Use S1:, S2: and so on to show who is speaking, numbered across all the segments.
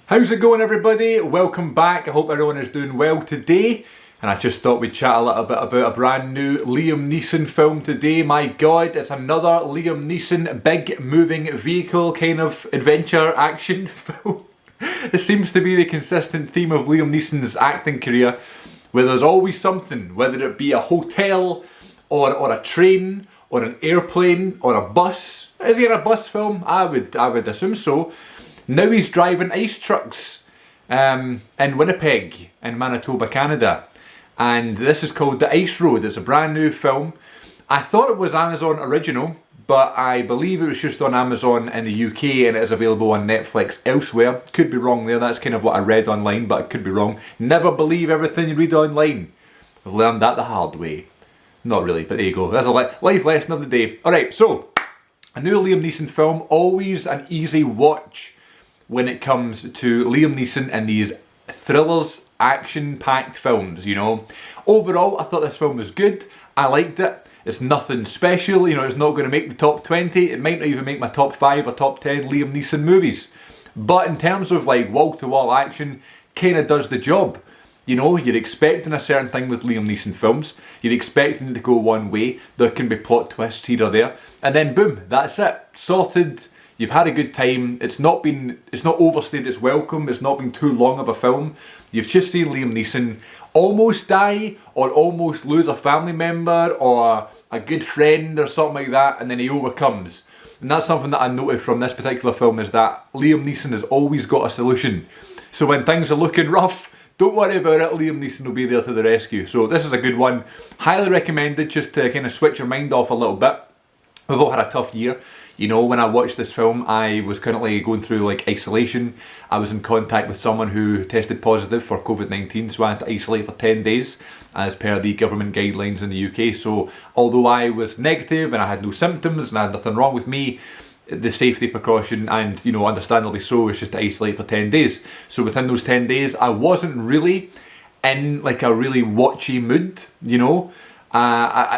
S1: How's it going, everybody? Welcome back. I hope everyone is doing well today. And I just thought we'd chat a little bit about a brand new Liam Neeson film today. My God, it's another Liam Neeson big moving vehicle kind of adventure action film. It seems to be the consistent theme of Liam Neeson's acting career, where there's always something, whether it be a hotel or a train or an airplane or a bus. Is he in a bus film? I would assume so. Now he's driving ice trucks in Winnipeg in Manitoba, Canada. And this is called The Ice Road. It's a brand new film. I thought it was Amazon original, but I believe it was just on Amazon in the UK and it is available on Netflix elsewhere. Could be wrong there, that's kind of what I read online, but I could be wrong. Never believe everything you read online. I've learned that the hard way. Not really, but there you go. That's a life lesson of the day. Alright, so, a new Liam Neeson film, always an easy watch when it comes to Liam Neeson and these thrillers, action-packed films, you know. Overall, I thought this film was good. I liked it. It's nothing special, you know, it's not going to make the top 20. It might not even make my top 5 or top 10 Liam Neeson movies. But in terms of like wall-to-wall action, kind of does the job. You know, you're expecting a certain thing with Liam Neeson films. You're expecting it to go one way. There can be plot twists here or there. And then boom, that's it. Sorted. You've had a good time. It's not overstayed its welcome. It's not been too long of a film. You've just seen Liam Neeson almost die or almost lose a family member or a good friend or something like that, and then he overcomes. And that's something that I noted from this particular film, is that Liam Neeson has always got a solution. So when things are looking rough, don't worry about it, Liam Neeson will be there to the rescue. So this is a good one. Highly recommended, just to kind of switch your mind off a little bit. We've all had a tough year. You know, when I watched this film, I was currently going through like isolation. I was in contact with someone who tested positive for COVID-19, so I had to isolate for 10 days as per the government guidelines in the UK. So although I was negative and I had no symptoms and I had nothing wrong with me, the safety precaution, and you know, understandably so, was just to isolate for 10 days. So within those 10 days, I wasn't really in like a really watchy mood, you know.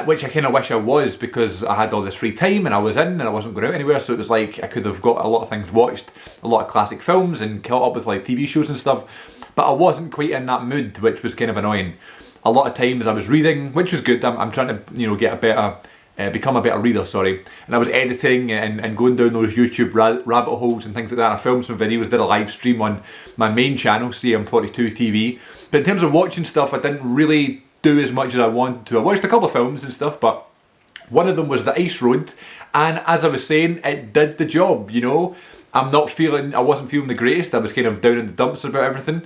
S1: Which I kind of wish I was, because I had all this free time and I was in and I wasn't going out anywhere, so it was like I could have got a lot of things watched, a lot of classic films and caught up with like TV shows and stuff, but I wasn't quite in that mood, which was kind of annoying. A lot of times I was reading, which was good. I'm trying to, you know, get a better, become a better reader, sorry. And I was editing and going down those YouTube rabbit holes and things like that. I filmed some videos, did a live stream on my main channel, CM42 TV. But in terms of watching stuff, I didn't really do as much as I wanted to. I watched a couple of films and stuff, but one of them was The Ice Road, and as I was saying, it did the job, you know. I wasn't feeling the greatest. I was kind of down in the dumps about everything.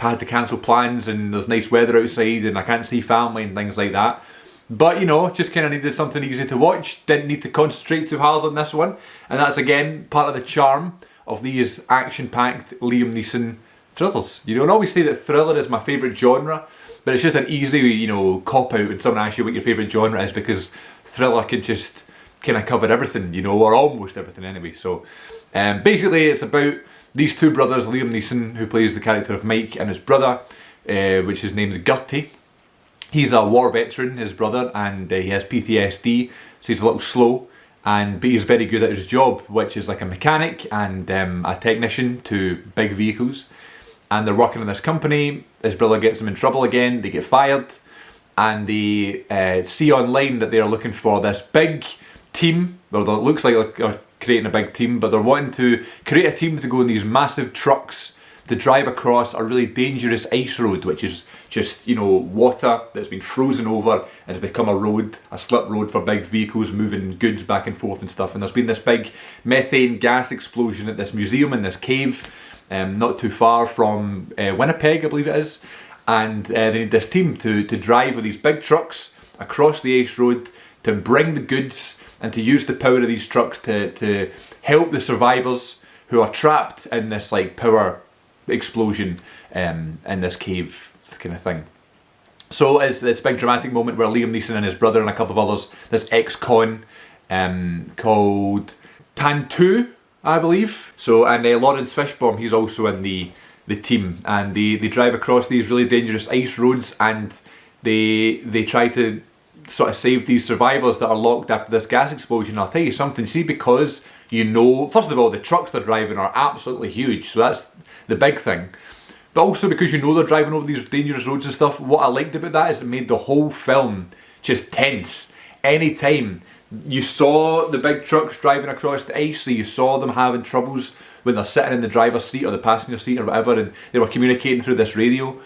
S1: I had to cancel plans, and there's nice weather outside, and I can't see family and things like that. But, you know, just kind of needed something easy to watch. Didn't need to concentrate too hard on this one. And that's, again, part of the charm of these action-packed Liam Neeson thrillers. You know, and I always say that thriller is my favourite genre, but it's just an easy, you know, cop-out when someone asks you what your favourite genre is, because thriller can just kind of cover everything, you know, or almost everything anyway. So, basically it's about these two brothers, Liam Neeson, who plays the character of Mike, and his brother, which his name is Gertie. He's a war veteran, his brother, and he has PTSD, so he's a little slow, but he's very good at his job, which is like a mechanic and a technician to big vehicles. And they're working in this company. His brother gets him in trouble again, they get fired, and they see online that they're looking for this big team, well, it looks like they're creating a big team, but they're wanting to create a team to go in these massive trucks to drive across a really dangerous ice road, which is just, you know, water that's been frozen over and has become a road, a slip road for big vehicles moving goods back and forth and stuff. And there's been this big methane gas explosion at this museum in this cave, not too far from Winnipeg, I believe it is, and they need this team to drive with these big trucks across the ice road to bring the goods and to use the power of these trucks to help the survivors who are trapped in this like power explosion in this cave kind of thing. So it's this big dramatic moment where Liam Neeson and his brother and a couple of others, this ex-con called Tantu, I believe. So, and Lawrence Fishburne, he's also in the team, and they drive across these really dangerous ice roads, and they try to sort of save these survivors that are locked after this gas explosion. I'll tell you something, see, because you know, first of all, the trucks they're driving are absolutely huge, so that's the big thing. But also because you know they're driving over these dangerous roads and stuff, what I liked about that is it made the whole film just tense. Anytime you saw the big trucks driving across the ice, so you saw them having troubles when they're sitting in the driver's seat or the passenger seat or whatever, and they were communicating through this radio.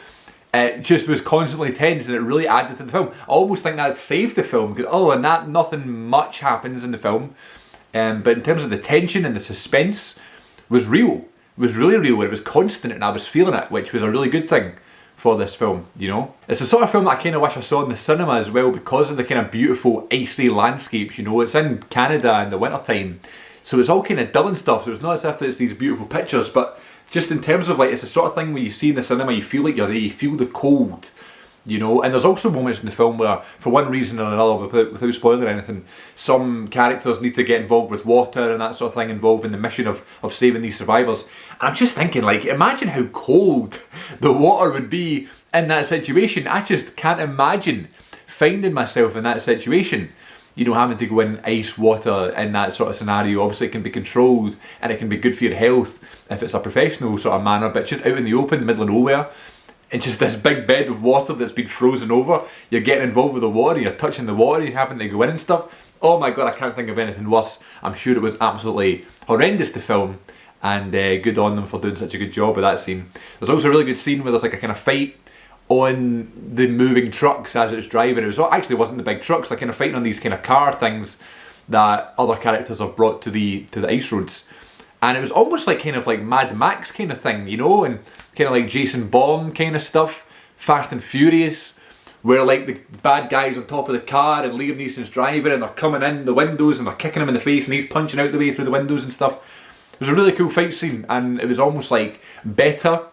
S1: It just was constantly tense, and it really added to the film. I almost think that saved the film, because other than that, nothing much happens in the film. But in terms of the tension and the suspense, was real. It was really real, and it was constant, and I was feeling it, which was a really good thing for this film, you know. It's the sort of film that I kind of wish I saw in the cinema as well, because of the kind of beautiful icy landscapes, you know. It's in Canada in the winter time, so it's all kind of dull and stuff, so it's not as if it's these beautiful pictures, but just in terms of like, it's the sort of thing where you see in the cinema, you feel like you're there, you feel the cold, you know. And there's also moments in the film where, for one reason or another, without spoiling anything, some characters need to get involved with water and that sort of thing, involved in the mission of saving these survivors. And I'm just thinking, like, imagine how cold the water would be in that situation. I just can't imagine finding myself in that situation, you know, having to go in ice water in that sort of scenario. Obviously it can be controlled and it can be good for your health if it's a professional sort of manner, but just out in the open, middle of nowhere, and just this big bed of water that's been frozen over, you're getting involved with the water, you're touching the water, you're having to go in and stuff. Oh my god, I can't think of anything worse. I'm sure it was absolutely horrendous to film, and good on them for doing such a good job with that scene. There's also a really good scene where there's like a kind of fight on the moving trucks as it's driving. It actually wasn't the big trucks, they're kind of fighting on these kind of car things that other characters have brought to the ice roads. And it was almost like kind of like Mad Max kind of thing, you know, and kind of like Jason Bourne kind of stuff, Fast and Furious, where like the bad guy's on top of the car and Liam Neeson's driving and they're coming in the windows and they're kicking him in the face and he's punching out the way through the windows and stuff. It was a really cool fight scene, and it was almost like better.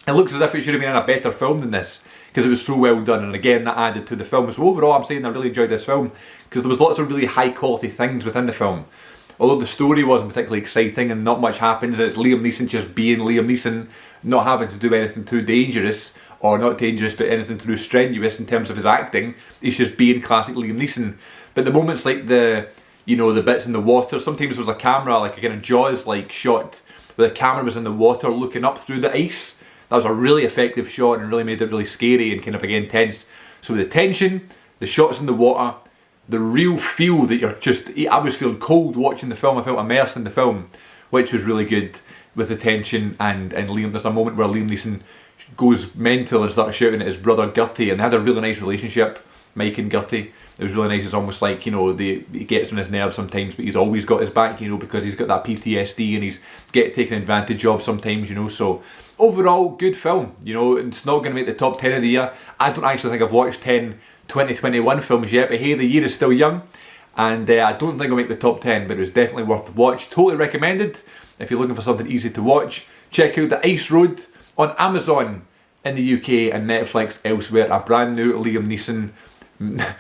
S1: It looks as if it should have been in a better film than this, because it was so well done, and again that added to the film. So overall I'm saying I really enjoyed this film, because there was lots of really high quality things within the film. Although the story wasn't particularly exciting and not much happens, and it's Liam Neeson just being Liam Neeson, not having to do anything too dangerous, or not dangerous but anything too strenuous in terms of his acting. He's just being classic Liam Neeson. But the moments like the, you know, the bits in the water, sometimes there was a camera, like a kind of Jaws like shot, where the camera was in the water looking up through the ice. That was a really effective shot and really made it really scary and kind of again tense. So the tension, the shots in the water, the real feel that you're just, I was feeling cold watching the film, I felt immersed in the film, which was really good with the tension. And Liam, there's a moment where Liam Neeson goes mental and starts shouting at his brother Gertie, and they had a really nice relationship, Mike and Gertie. It was really nice. It's almost like, you know, he gets on his nerves sometimes, but he's always got his back, you know, because he's got that PTSD and he's taken advantage of sometimes, you know. So overall, good film, you know. It's not going to make the top 10 of the year. I don't actually think I've watched 10 2021 films yet, but hey, the year is still young, and I don't think I'll make the top 10, but it was definitely worth the watch. Totally recommended if you're looking for something easy to watch. Check out The Ice Road on Amazon in the UK and Netflix elsewhere. A brand new Liam Neeson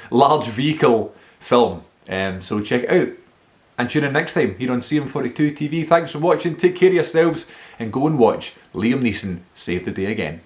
S1: large vehicle film, so check it out and tune in next time here on CM42 TV. Thanks for watching, take care of yourselves, and go and watch Liam Neeson save the day again.